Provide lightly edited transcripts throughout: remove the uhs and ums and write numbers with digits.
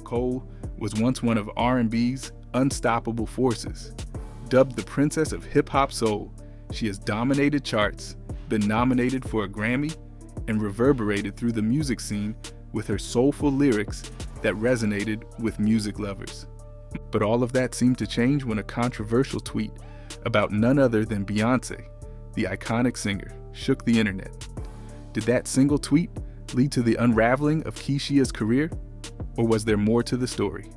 Cole was once one of R&B's unstoppable forces. Dubbed the Princess of Hip-Hop Soul, she has dominated charts, been nominated for a Grammy, and reverberated through the music scene with her soulful lyrics that resonated with music lovers. But all of that seemed to change when a controversial tweet about none other than Beyoncé, the iconic singer, shook the internet. Did that single tweet lead to the unraveling of Keyshia's career, or was there more to the story?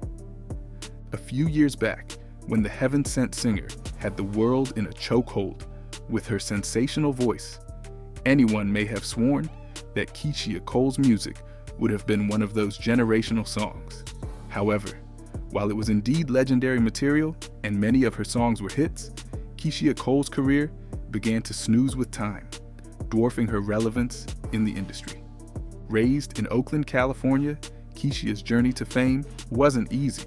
A few years back, when the heaven-sent singer had the world in a chokehold with her sensational voice, anyone may have sworn that Keyshia Cole's music would have been one of those generational songs. However, while it was indeed legendary material and many of her songs were hits, Keyshia Cole's career began to snooze with time, dwarfing her relevance in the industry. Raised in Oakland, California, Keyshia's journey to fame wasn't easy,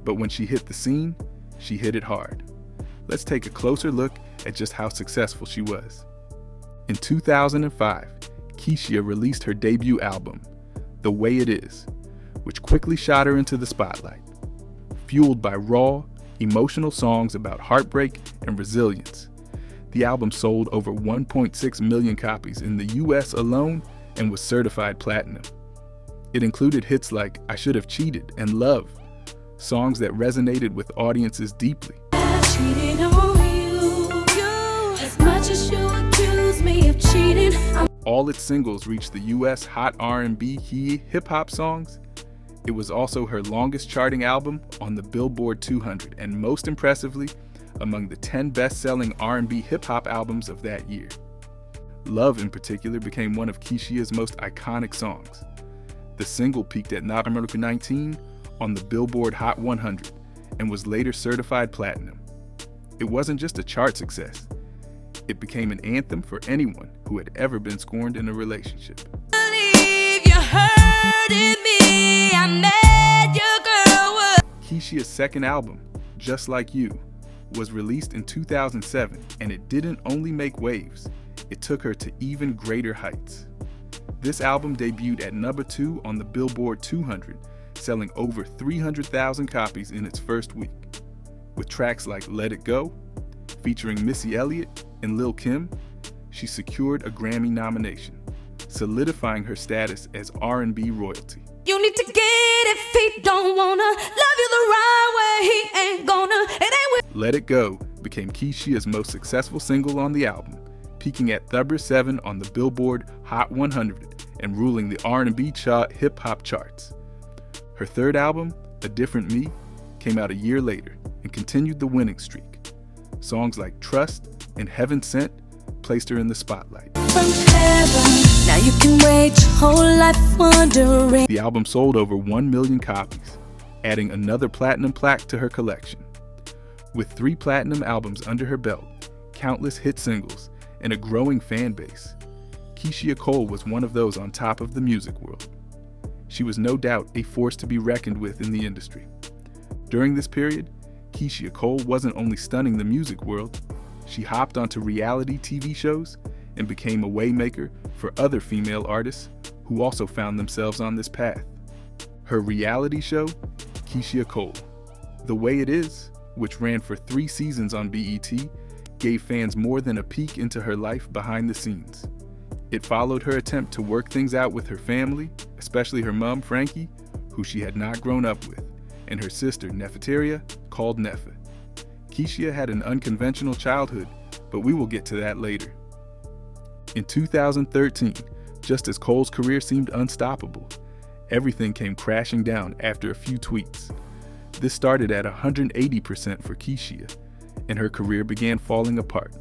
but when she hit the scene, she hit it hard. Let's take a closer look at just how successful she was. In 2005, Keyshia released her debut album, The Way It Is, which quickly shot her into the spotlight. Fueled by raw, emotional songs about heartbreak and resilience, the album sold over 1.6 million copies in the US alone and was certified platinum. It included hits like I Should Have Cheated and Love, songs that resonated with audiences deeply. All its singles reached the US Hot R&B hip-hop songs. It was also her longest charting album on the Billboard 200 and most impressively, among the 10 best-selling R&B hip-hop albums of that year. Love in particular became one of Keyshia's most iconic songs. The single peaked at number 19 on the Billboard Hot 100 and was later certified platinum. It wasn't just a chart success. It became an anthem for anyone who had ever been scorned in a relationship. Keyshia's second album, Just Like You, was released in 2007, and it didn't only make waves, it took her to even greater heights. This album debuted at number 2 on the Billboard 200, selling over 300,000 copies in its first week. With tracks like Let It Go, featuring Missy Elliott and Lil' Kim, she secured a Grammy nomination, solidifying her status as R&B royalty. You need to get it if he don't wanna love you the right way, he ain't gonna, it ain't with. Let It Go became Keyshia's most successful single on the album, peaking at number 7 on the Billboard Hot 100 and ruling the R&B hip-hop charts. Her third album, A Different Me, came out a year later and continued the winning streak. Songs like Trust and Heaven Sent placed her in the spotlight. From heaven, now you can wait your whole life wondering. The album sold over 1 million copies, adding another platinum plaque to her collection. With 3 platinum albums under her belt, countless hit singles, and a growing fan base, Keyshia Cole was one of those on top of the music world. She was no doubt a force to be reckoned with in the industry. During this period, Keyshia Cole wasn't only stunning the music world, she hopped onto reality TV shows and became a waymaker for other female artists who also found themselves on this path. Her reality show, Keyshia Cole, The Way It Is, which ran for 3 seasons on BET, gave fans more than a peek into her life behind the scenes. It followed her attempt to work things out with her family, especially her mom, Frankie, who she had not grown up with, and her sister, Nefertaria, called Nefa. Keyshia had an unconventional childhood, but we will get to that later. In 2013, just as Cole's career seemed unstoppable, everything came crashing down after a few tweets. This started at 180% for Keyshia, and her career began falling apart.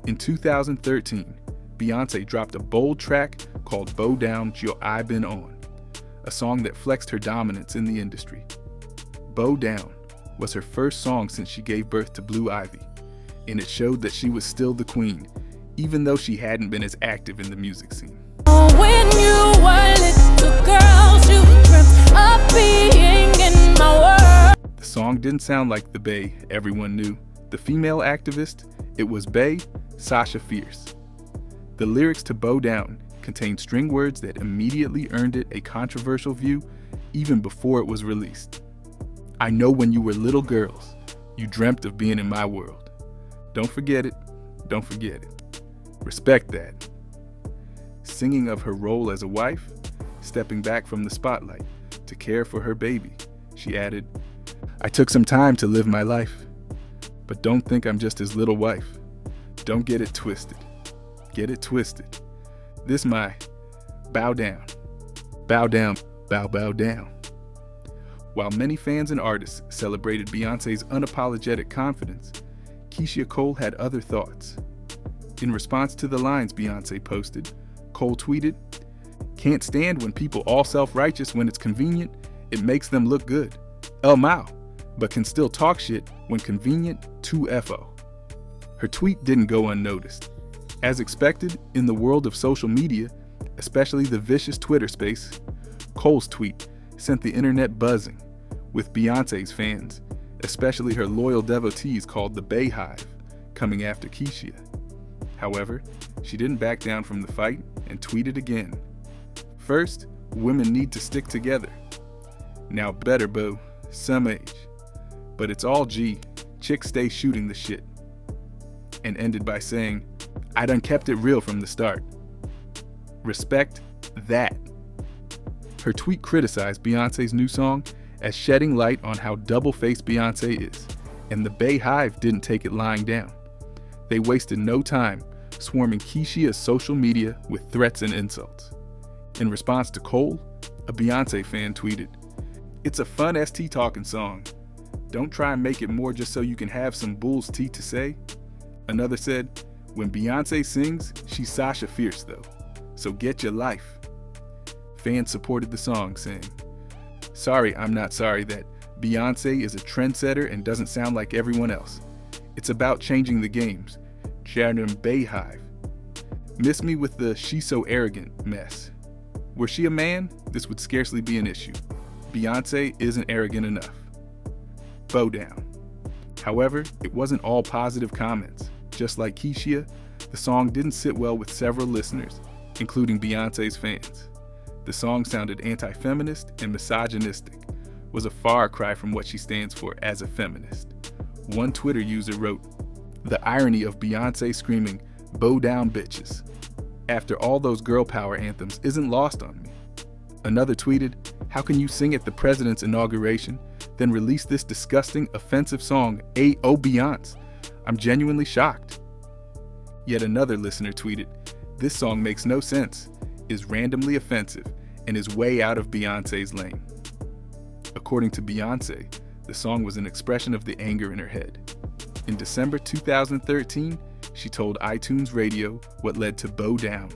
In 2013, Beyoncé dropped a bold track called Bow Down Yo I Been On, a song that flexed her dominance in the industry. Bow Down was her first song since she gave birth to Blue Ivy, and it showed that she was still the queen, even though she hadn't been as active in the music scene. When you were little girls, you dreamt of being in my world. The song didn't sound like the Bae everyone knew. The female activist, it was Bae Sasha Fierce. The lyrics to Bow Down contained string words that immediately earned it a controversial view even before it was released. I know when you were little girls, you dreamt of being in my world. Don't forget it, don't forget it. Respect that. Singing of her role as a wife, stepping back from the spotlight to care for her baby, she added, I took some time to live my life, but don't think I'm just his little wife. Don't get it twisted. Get it twisted. This my bow down. Bow down, bow down. While many fans and artists celebrated Beyoncé's unapologetic confidence, Keyshia Cole had other thoughts. In response to the lines Beyoncé posted, Cole tweeted, "Can't stand when people all self-righteous when it's convenient, it makes them look good. El Mao, but can still talk shit when convenient, 2FO." Her tweet didn't go unnoticed. As expected, in the world of social media, especially the vicious Twitter space, Cole's tweet sent the internet buzzing, with Beyoncé's fans, especially her loyal devotees called the Bayhive, coming after Keyshia. However, she didn't back down from the fight and tweeted again. First, women need to stick together. Now better, boo, some age. But it's all G, chicks stay shooting the shit. And ended by saying, I done kept it real from the start. Respect that. Her tweet criticized Beyoncé's new song as shedding light on how double-faced Beyoncé is, and the Bayhive didn't take it lying down. They wasted no time swarming Keyshia's social media with threats and insults. In response to Cole, a Beyoncé fan tweeted, "It's a fun ST talking song. Don't try and make it more just so you can have some bull's tea to say." Another said, "When Beyoncé sings, she's Sasha Fierce though, so get your life." Fans supported the song, saying, "Sorry, I'm not sorry that Beyoncé is a trendsetter and doesn't sound like everyone else. It's about changing the games. Jadam Bayhive. Miss me with the 'she's so arrogant' mess. Were she a man, this would scarcely be an issue. Beyoncé isn't arrogant enough." Bow down. However, it wasn't all positive comments. Just like Keyshia, the song didn't sit well with several listeners, including Beyoncé's fans. The song sounded anti-feminist and misogynistic, was a far cry from what she stands for as a feminist. One Twitter user wrote, "The irony of Beyoncé screaming, 'Bow down, bitches,' after all those girl power anthems isn't lost on me." Another tweeted, "How can you sing at the president's inauguration, then release this disgusting, offensive song, A.O. Beyonce? I'm genuinely shocked." Yet another listener tweeted, "This song makes no sense, is randomly offensive, and is way out of Beyoncé's lane." According to Beyoncé, the song was an expression of the anger in her head. In December 2013, she told iTunes Radio what led to Bow Down.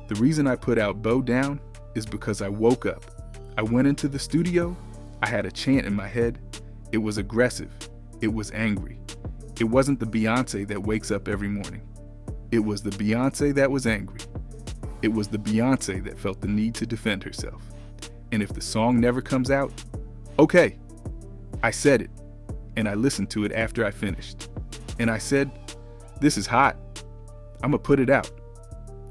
"The reason I put out Bow Down is because I woke up. I went into the studio, I had a chant in my head. It was aggressive. It was angry. It wasn't the Beyoncé that wakes up every morning. It was the Beyoncé that was angry. It was the Beyoncé that felt the need to defend herself. And if the song never comes out, okay, I said it, and I listened to it after I finished. And I said, this is hot. I'm gonna put it out.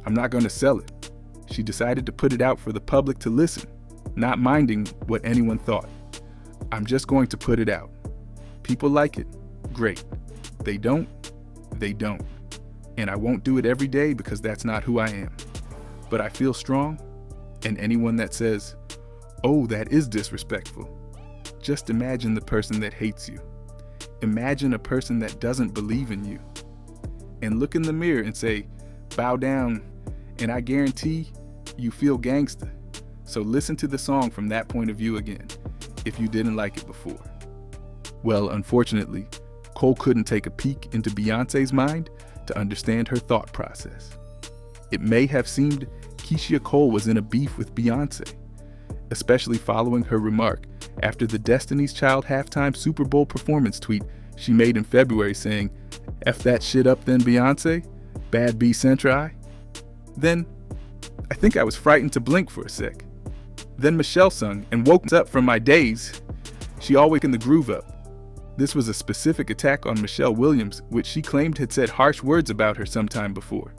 I'm not gonna sell it." She decided to put it out for the public to listen, not minding what anyone thought. "I'm just going to put it out. People like it, great. They don't, they don't. And I won't do it every day because that's not who I am. But I feel strong, and anyone that says, 'Oh, that is disrespectful,' just imagine the person that hates you. Imagine a person that doesn't believe in you. And look in the mirror and say, 'Bow down,' and I guarantee you feel gangsta. So listen to the song from that point of view again, if you didn't like it before." Well, unfortunately, Cole couldn't take a peek into Beyoncé's mind to understand her thought process. It may have seemed Keyshia Cole was in a beef with Beyoncé, especially following her remark after the Destiny's Child halftime Super Bowl performance tweet she made in February saying, "F that shit up then Beyoncé, bad B Centra." Then, I think I was frightened to blink for a sec. Then Michelle sung and woke up from my daze. She all waking the groove up. This was a specific attack on Michelle Williams, which she claimed had said harsh words about her sometime before.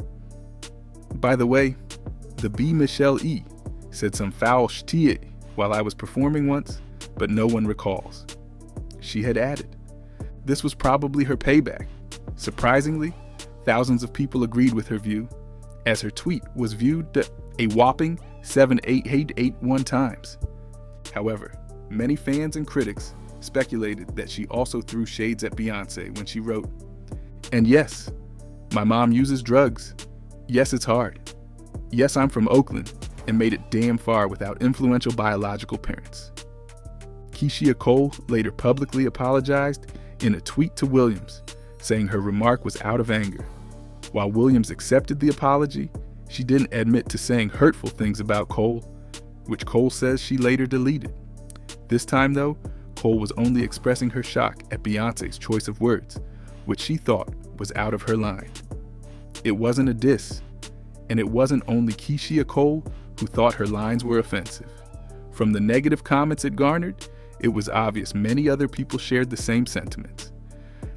By the way, the B Michelle E said some foul shit while I was performing once, but no one recalls." She had added, this was probably her payback. Surprisingly, thousands of people agreed with her view, as her tweet was viewed a whopping 7,881 times. However, many fans and critics speculated that she also threw shades at Beyoncé when she wrote, "And yes, my mom uses drugs. Yes, it's hard. Yes, I'm from Oakland and made it damn far without influential biological parents." Keyshia Cole later publicly apologized in a tweet to Williams, saying her remark was out of anger. While Williams accepted the apology, she didn't admit to saying hurtful things about Cole, which Cole says she later deleted. This time though, Cole was only expressing her shock at Beyoncé's choice of words, which she thought was out of her line. It wasn't a diss, and it wasn't only Keyshia Cole who thought her lines were offensive. From the negative comments it garnered, it was obvious many other people shared the same sentiments.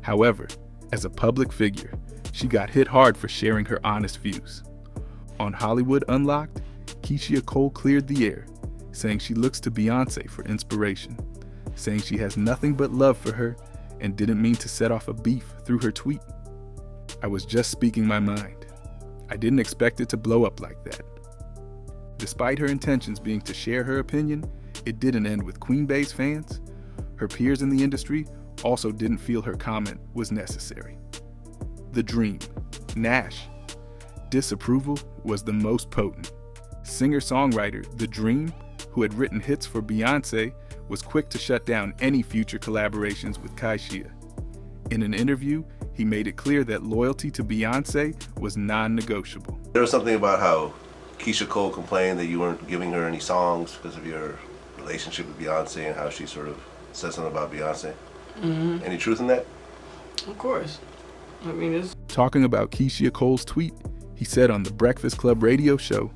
However, as a public figure, she got hit hard for sharing her honest views. On Hollywood Unlocked, Keyshia Cole cleared the air, saying she looks to Beyoncé for inspiration, saying she has nothing but love for her and didn't mean to set off a beef through her tweet. "I was just speaking my mind. I didn't expect it to blow up like that." Despite her intentions being to share her opinion, it didn't end with Queen Bey's fans. Her peers in the industry also didn't feel her comment was necessary. The Dream, Nash. Disapproval was the most potent. Singer-songwriter The Dream, who had written hits for Beyoncé, was quick to shut down any future collaborations with Keyshia. In an interview, he made it clear that loyalty to Beyoncé was non-negotiable. There was something about how Keyshia Cole complained that you weren't giving her any songs because of your relationship with Beyoncé and how she sort of said something about Beyoncé. Mm-hmm. Any truth in that? Of course. I mean, it's... Talking about Keyshia Cole's tweet, he said on the Breakfast Club radio show,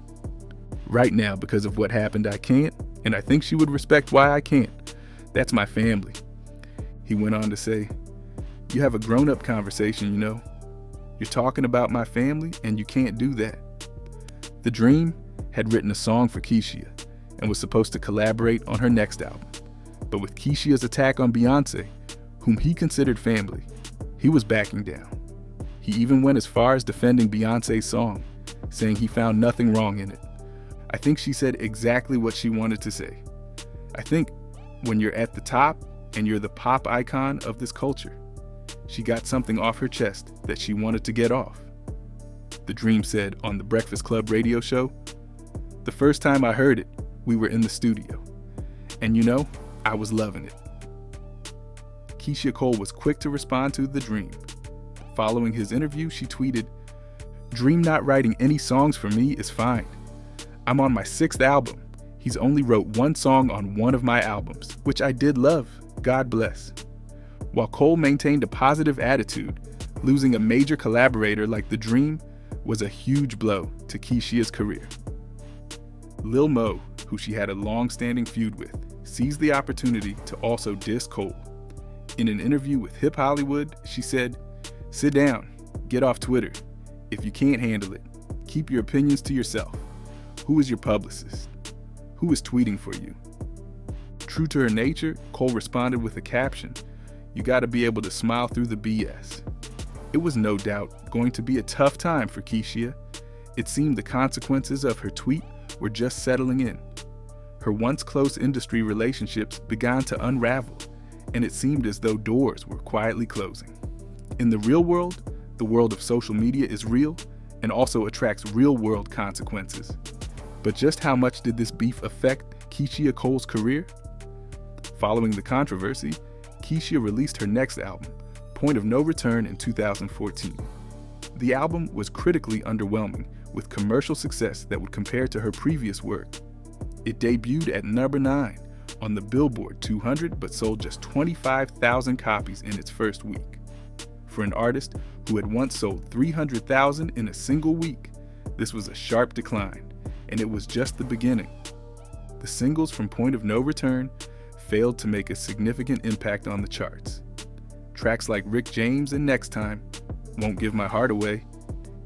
"Right now, because of what happened, I can't, and I think she would respect why I can't. That's my family." He went on to say, "You have a grown-up conversation, you know. You're talking about my family, and you can't do that." The Dream had written a song for Keyshia and was supposed to collaborate on her next album. But with Keyshia's attack on Beyoncé, whom he considered family, he was backing down. He even went as far as defending Beyoncé's song, saying he found nothing wrong in it. "I think she said exactly what she wanted to say. I think when you're at the top and you're the pop icon of this culture, she got something off her chest that she wanted to get off." The Dream said on the Breakfast Club radio show, "The first time I heard it, we were in the studio. And you know, I was loving it." Keyshia Cole was quick to respond to The Dream. Following his interview, she tweeted, "Dream not writing any songs for me is fine. I'm on my 6th album. He's only wrote one song on one of my albums, which I did love. God bless." While Cole maintained a positive attitude, losing a major collaborator like The Dream was a huge blow to Keyshia's career. Lil Mo, who she had a long-standing feud with, seized the opportunity to also diss Cole. In an interview with Hip Hollywood, she said, "Sit down, get off Twitter. If you can't handle it, keep your opinions to yourself. Who is your publicist? Who is tweeting for you?" True to her nature, Cole responded with a caption, "You gotta be able to smile through the BS." It was no doubt going to be a tough time for Keyshia. It seemed the consequences of her tweet were just settling in. Her once close industry relationships began to unravel, and it seemed as though doors were quietly closing. In the real world, the world of social media is real and also attracts real-world consequences. But just how much did this beef affect Keyshia Cole's career? Following the controversy, Keyshia released her next album, Point of No Return, in 2014. The album was critically underwhelming, with commercial success that would compare to her previous work. It debuted at number 9 on the Billboard 200 but sold just 25,000 copies in its first week. For an artist who had once sold 300,000 in a single week, this was a sharp decline, and it was just the beginning. The singles from Point of No Return failed to make a significant impact on the charts. Tracks like Rick James and Next Time, Won't Give My Heart Away,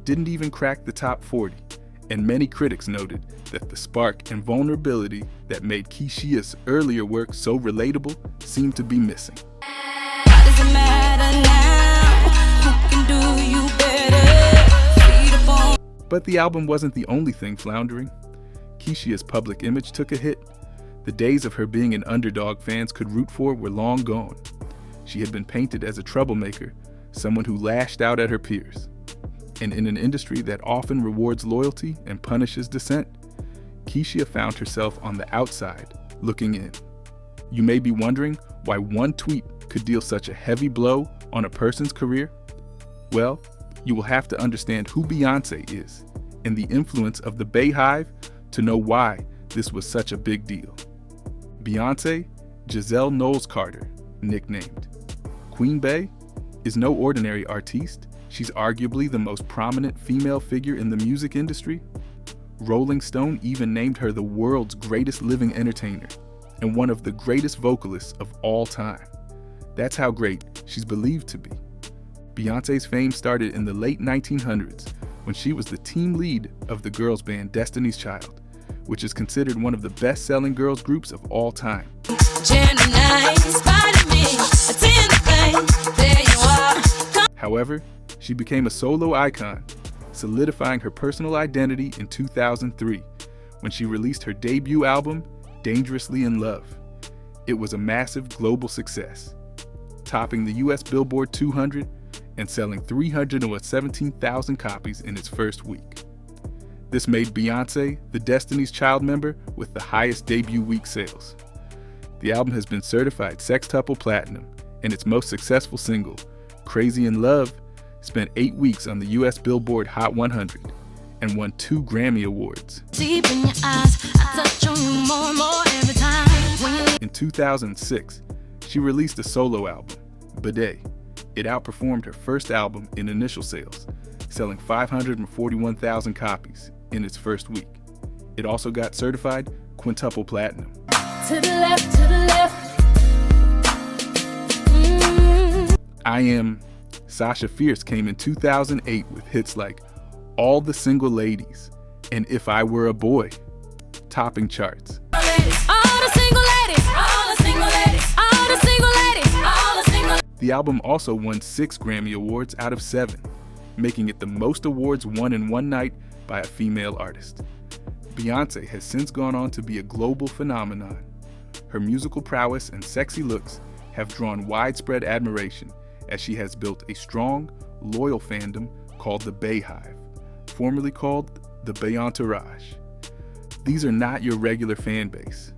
didn't even crack the top 40, and many critics noted that the spark and vulnerability that made Keyshia's earlier work so relatable seemed to be missing. Why does it matter now? Who can do you better? Feed upon. But the album wasn't the only thing floundering. Keyshia's public image took a hit. The days of her being an underdog fans could root for were long gone. She had been painted as a troublemaker, someone who lashed out at her peers. And in an industry that often rewards loyalty and punishes dissent, Keyshia found herself on the outside, looking in. You may be wondering why one tweet could deal such a heavy blow on a person's career. Well, you will have to understand who Beyoncé is and the influence of the Beyhive to know why this was such a big deal. Beyoncé, Giselle Knowles-Carter, nicknamed Queen Bey, is no ordinary artiste. She's arguably the most prominent female figure in the music industry. Rolling Stone even named her the world's greatest living entertainer and one of the greatest vocalists of all time. That's how great she's believed to be. Beyoncé's fame started in the late 1900s when she was the team lead of the girls band Destiny's Child, which is considered one of the best-selling girls groups of all time. However, she became a solo icon, solidifying her personal identity in 2003 when she released her debut album, Dangerously in Love. It was a massive global success, topping the US Billboard 200 and selling 317,000 copies in its first week. This made Beyoncé the Destiny's Child member with the highest debut week sales. The album has been certified sextuple platinum, and its most successful single, Crazy in Love, spent 8 weeks on the US Billboard Hot 100 and won 2 Grammy Awards. Deep in your eyes, I touch on you more and more every time. In 2006, she released a solo album, Bidet. It outperformed her first album in initial sales, selling 541,000 copies in its first week. It also got certified quintuple platinum. To the left, to the left. I Am Sasha Fierce came in 2008 with hits like All the Single Ladies and If I Were a Boy, topping charts. All the single ladies, all the single ladies, all the single ladies, all the single. The album also won 6 Grammy Awards out of 7, making it the most awards won in one night by a female artist. Beyoncé has since gone on to be a global phenomenon. Her musical prowess and sexy looks have drawn widespread admiration as she has built a strong, loyal fandom called the Beyhive, formerly called the Beyontourage. These are not your regular fan base.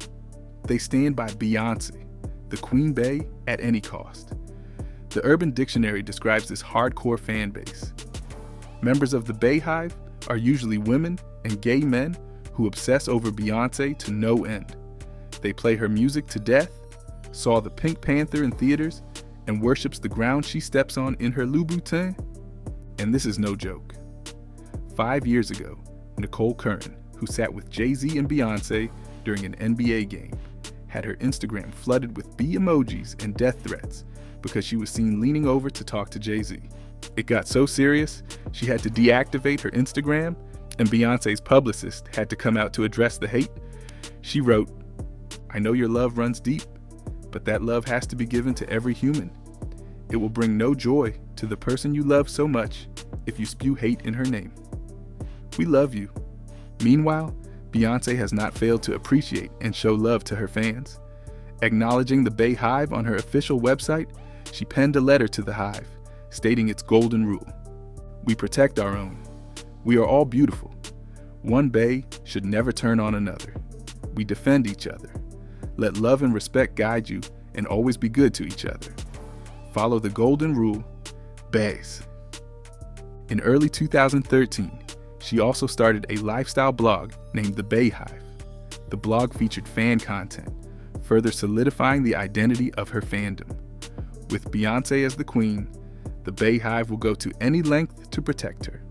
They stand by Beyoncé, the Queen Bey, at any cost. The Urban Dictionary describes this hardcore fan base. Members of the Beyhive are usually women and gay men who obsess over Beyoncé to no end. They play her music to death, saw the Pink Panther in theaters, and worships the ground she steps on in her Louboutin. And this is no joke. 5 years ago, Nicole Curtin, who sat with Jay-Z and Beyoncé during an NBA game, had her Instagram flooded with bee emojis and death threats because she was seen leaning over to talk to Jay-Z. It got so serious, she had to deactivate her Instagram, and Beyoncé's publicist had to come out to address the hate. She wrote, "I know your love runs deep, but that love has to be given to every human. It will bring no joy to the person you love so much if you spew hate in her name. We love you." Meanwhile, Beyoncé has not failed to appreciate and show love to her fans. Acknowledging the Beyhive on her official website, she penned a letter to the Hive, stating its golden rule. We protect our own. We are all beautiful. One Bey should never turn on another. We defend each other. Let love and respect guide you and always be good to each other. Follow the golden rule, Beys. In early 2013, she also started a lifestyle blog named The Beyhive. The blog featured fan content, further solidifying the identity of her fandom. With Beyoncé as the queen, the Beyhive will go to any length to protect her.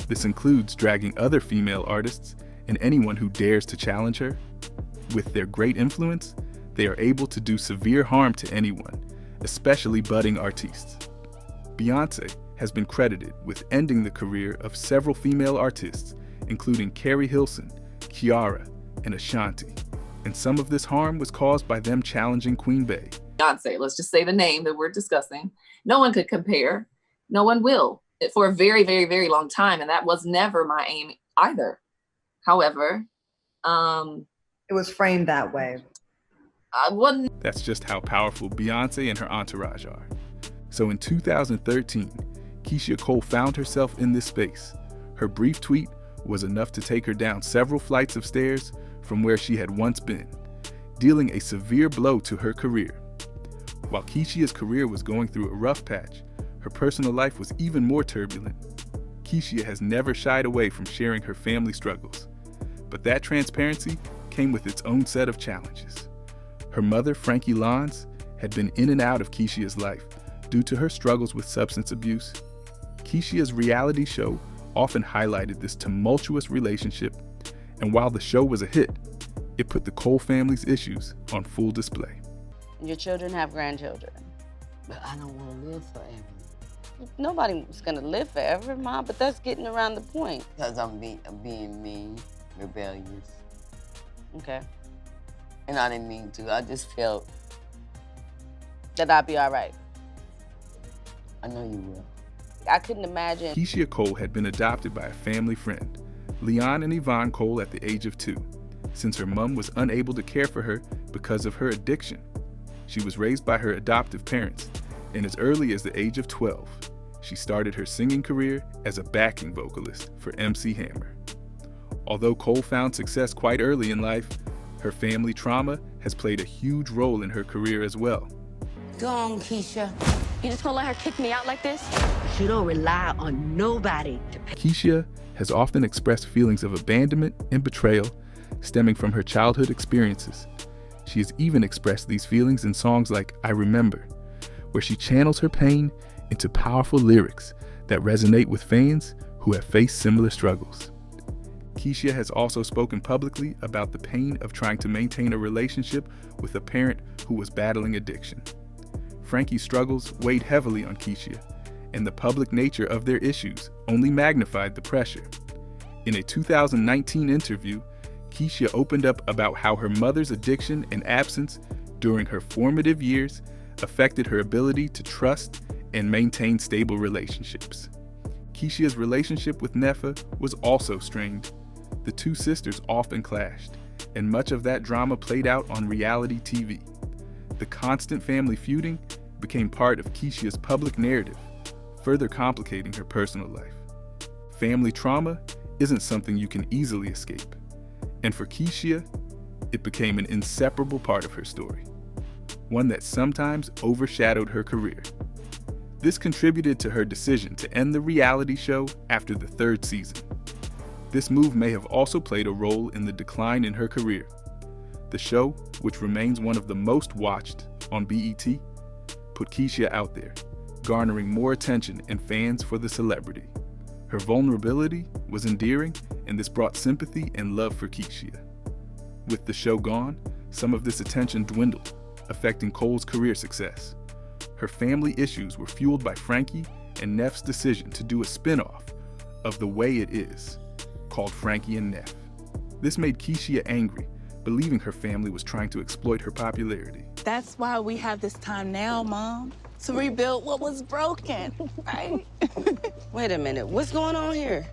This includes dragging other female artists and anyone who dares to challenge her. With their great influence, they are able to do severe harm to anyone, especially budding artists. Beyoncé has been credited with ending the career of several female artists, including Carrie Hilson, Kiara, and Ashanti. And some of this harm was caused by them challenging Queen Bey. Beyoncé, let's just say the name that we're discussing. No one could compare. No one will for a very, very, very long time. And that was never my aim either. However, it was framed that way. I wasn't. That's just how powerful Beyoncé and her entourage are. So in 2013, Keyshia Cole found herself in this space. Her brief tweet was enough to take her down several flights of stairs from where she had once been, dealing a severe blow to her career. While Keyshia's career was going through a rough patch, her personal life was even more turbulent. Keyshia has never shied away from sharing her family struggles, but that transparency came with its own set of challenges. Her mother, Frankie Lons, had been in and out of Keyshia's life due to her struggles with substance abuse. Keyshia's reality show often highlighted this tumultuous relationship, and while the show was a hit, it put the Cole family's issues on full display. Your children have grandchildren. But I don't want to live forever. Nobody's gonna live forever, Mom, but that's getting around the point. Because I'm being mean, rebellious. Okay. And I didn't mean to. I just felt. That I'll be all right. I know you will. I couldn't imagine. Keyshia Cole had been adopted by a family friend, Leon and Yvonne Cole, at the age of 2, since her mom was unable to care for her because of her addiction. She was raised by her adoptive parents, and as early as the age of 12, she started her singing career as a backing vocalist for MC Hammer. Although Cole found success quite early in life, her family trauma has played a huge role in her career as well. Go on, Keyshia. You just gonna let her kick me out like this? You don't rely on nobody to pay. Keyshia has often expressed feelings of abandonment and betrayal stemming from her childhood experiences. She has even expressed these feelings in songs like I Remember, where she channels her pain into powerful lyrics that resonate with fans who have faced similar struggles. Keyshia has also spoken publicly about the pain of trying to maintain a relationship with a parent who was battling addiction. Frankie's struggles weighed heavily on Keyshia, and the public nature of their issues only magnified the pressure. In a 2019 interview, Keyshia opened up about how her mother's addiction and absence during her formative years affected her ability to trust and maintain stable relationships. Keyshia's relationship with Nefa was also strained. The two sisters often clashed, and much of that drama played out on reality TV. The constant family feuding became part of Keyshia's public narrative, further complicating her personal life. Family trauma isn't something you can easily escape, and for Keyshia, it became an inseparable part of her story, one that sometimes overshadowed her career. This contributed to her decision to end the reality show after the 3rd season. This move may have also played a role in the decline in her career. The show, which remains one of the most watched on BET, put Keyshia out there, garnering more attention and fans for the celebrity. Her vulnerability was endearing, and this brought sympathy and love for Keyshia. With the show gone, some of this attention dwindled, affecting Cole's career success. Her family issues were fueled by Frankie and Neff's decision to do a spin-off of The Way It Is, called Frankie and Neff. This made Keyshia angry, believing her family was trying to exploit her popularity. That's why we have this time now, Mom, to rebuild what was broken, right? Wait a minute, what's going on here?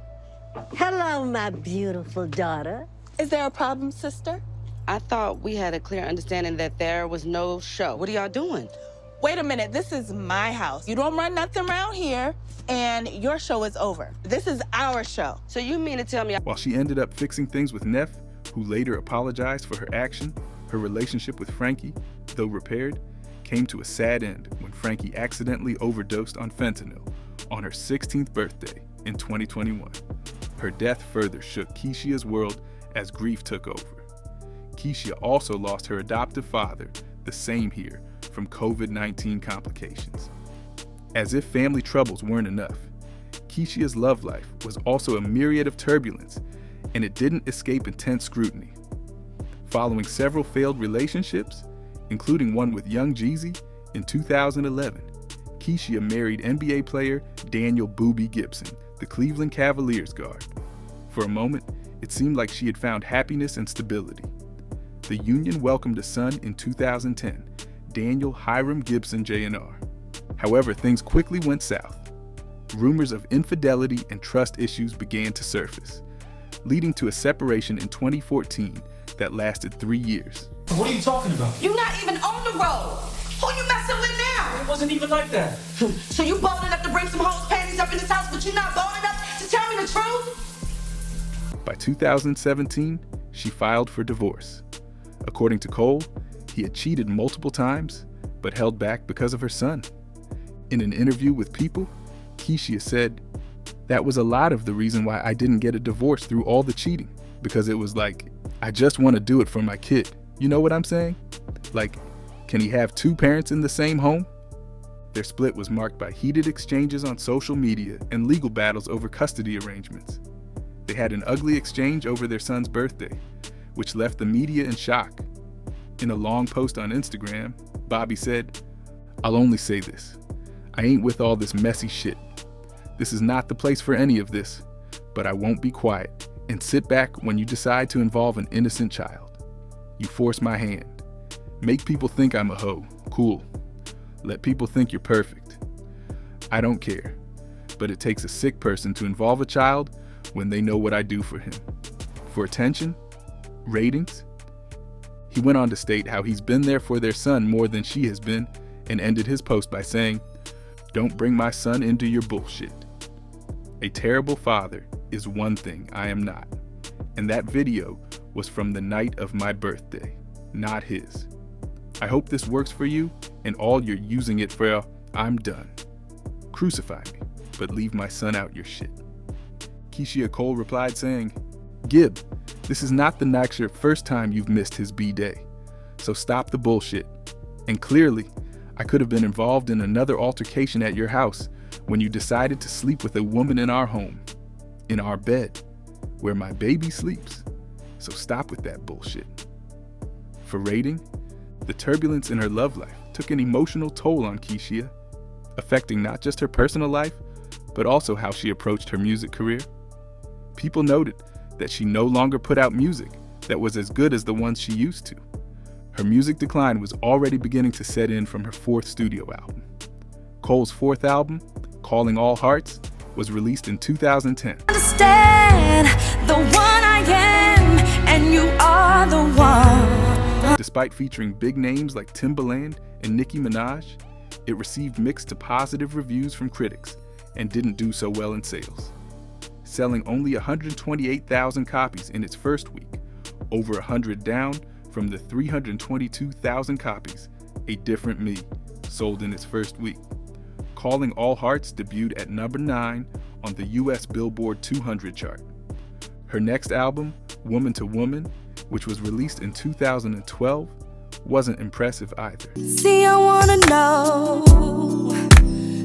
Hello, my beautiful daughter. Is there a problem, sister? I thought we had a clear understanding that there was no show. What are y'all doing? Wait a minute, this is my house. You don't run nothing around here, and your show is over. This is our show. So you mean to tell me... While she ended up fixing things with Neff, who later apologized for her action, her relationship with Frankie, though repaired, came to a sad end when Frankie accidentally overdosed on fentanyl on her 16th birthday in 2021. Her death further shook Keyshia's world as grief took over. Keyshia also lost her adoptive father the same year from COVID-19 complications. As if family troubles weren't enough, Keyshia's love life was also a myriad of turbulence, and it didn't escape intense scrutiny. Following several failed relationships, including one with Young Jeezy in 2011, Keyshia married NBA player Daniel "Boobie" Gibson, the Cleveland Cavaliers guard. For a moment, it seemed like she had found happiness and stability. The union welcomed a son in 2010, Daniel Hiram Gibson Jr. However, things quickly went south. Rumors of infidelity and trust issues began to surface, leading to a separation in 2014 that lasted 3 years. What are you talking about? You're not even on the road. Who you messing with now? It wasn't even like that. So you bold enough to bring some hoes' panties up in this house, but you're not bold enough to tell me the truth? By 2017, she filed for divorce. According to Cole, he had cheated multiple times, but held back because of her son. In an interview with People, Keyshia said, "That was a lot of the reason why I didn't get a divorce through all the cheating, because it was like, I just want to do it for my kid. You know what I'm saying? Like, can he have 2 parents in the same home?" Their split was marked by heated exchanges on social media and legal battles over custody arrangements. They had an ugly exchange over their son's birthday, which left the media in shock. In a long post on Instagram, Bobby said, "I'll only say this. I ain't with all this messy shit. This is not the place for any of this, but I won't be quiet and sit back when you decide to involve an innocent child. You force my hand. Make people think I'm a hoe. Cool. Let people think you're perfect. I don't care, but it takes a sick person to involve a child when they know what I do for him. For attention? Ratings?" He went on to state how he's been there for their son more than she has been, and ended his post by saying, "Don't bring my son into your bullshit. A terrible father is one thing I am not. And that video was from the night of my birthday, not his. I hope this works for you and all you're using it for. I'm done. Crucify me, but leave my son out your shit." Keyshia Cole replied saying, "Gib, this is not the next first time you've missed his B-day, so stop the bullshit. And clearly, I could have been involved in another altercation at your house when you decided to sleep with a woman in our home, in our bed, where my baby sleeps. So stop with that bullshit." For Rating, the turbulence in her love life took an emotional toll on Keyshia, affecting not just her personal life, but also how she approached her music career. People noted that she no longer put out music that was as good as the ones she used to. Her music decline was already beginning to set in from her 4th studio album. Cole's 4th album, Calling All Hearts, was released in 2010. Understand the one I am, and you are the one. Despite featuring big names like Timbaland and Nicki Minaj, it received mixed to positive reviews from critics and didn't do so well in sales. Selling only 128,000 copies in its first week, over 100 down from the 322,000 copies A Different Me sold in its first week. Calling All Hearts debuted at number 9 on the US Billboard 200 chart. Her next album, Woman to Woman, which was released in 2012, wasn't impressive either. See, I wanna know,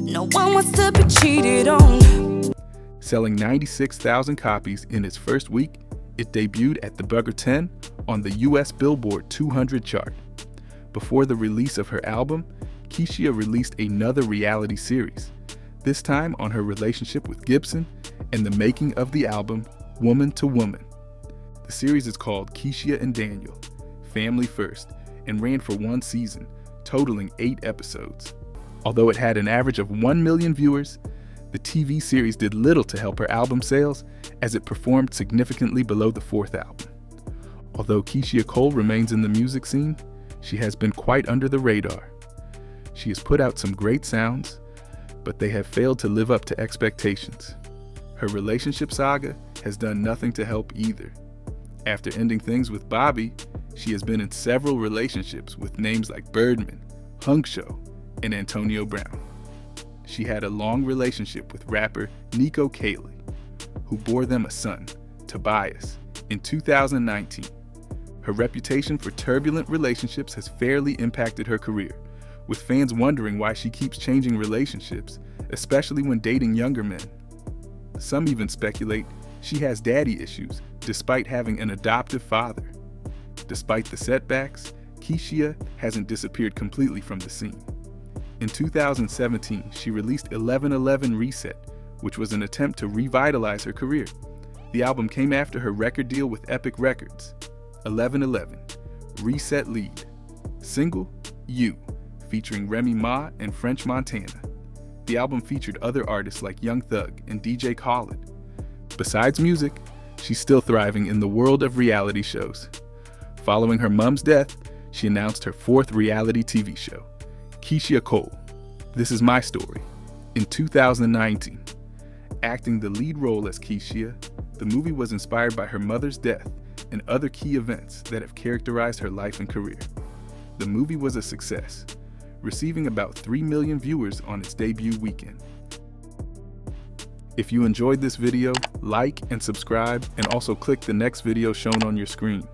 no one wants to be cheated on. Selling 96,000 copies in its first week, it debuted at the Burger 10 on the US Billboard 200 chart. Before the release of her album, Keyshia released another reality series, this time on her relationship with Gibson and the making of the album Woman to Woman. The series is called Keyshia and Daniel, Family First, and ran for 1 season, totaling 8 episodes. Although it had an average of 1 million viewers, the TV series did little to help her album sales, as it performed significantly below the 4th album. Although Keyshia Cole remains in the music scene, she has been quite under the radar. She has put out some great sounds, but they have failed to live up to expectations. Her relationship saga has done nothing to help either. After ending things with Bobby, she has been in several relationships with names like Birdman, Hunk Show, and Antonio Brown. She had a long relationship with rapper Nico Cayley, who bore them a son, Tobias, in 2019. Her reputation for turbulent relationships has fairly impacted her career, with fans wondering why she keeps changing relationships, especially when dating younger men. Some even speculate she has daddy issues despite having an adoptive father. Despite the setbacks, Keyshia hasn't disappeared completely from the scene. In 2017, she released 1111 Reset, which was an attempt to revitalize her career. The album came after her record deal with Epic Records. 1111, Reset lead. Single, You, featuring Remy Ma and French Montana. The album featured other artists like Young Thug and DJ Khaled. Besides music, she's still thriving in the world of reality shows. Following her mom's death, she announced her 4th reality TV show, Keyshia Cole, This Is My Story, in 2019. Acting the lead role as Keyshia, the movie was inspired by her mother's death and other key events that have characterized her life and career. The movie was a success, receiving about 3 million viewers on its debut weekend. If you enjoyed this video, like and subscribe, and also click the next video shown on your screen.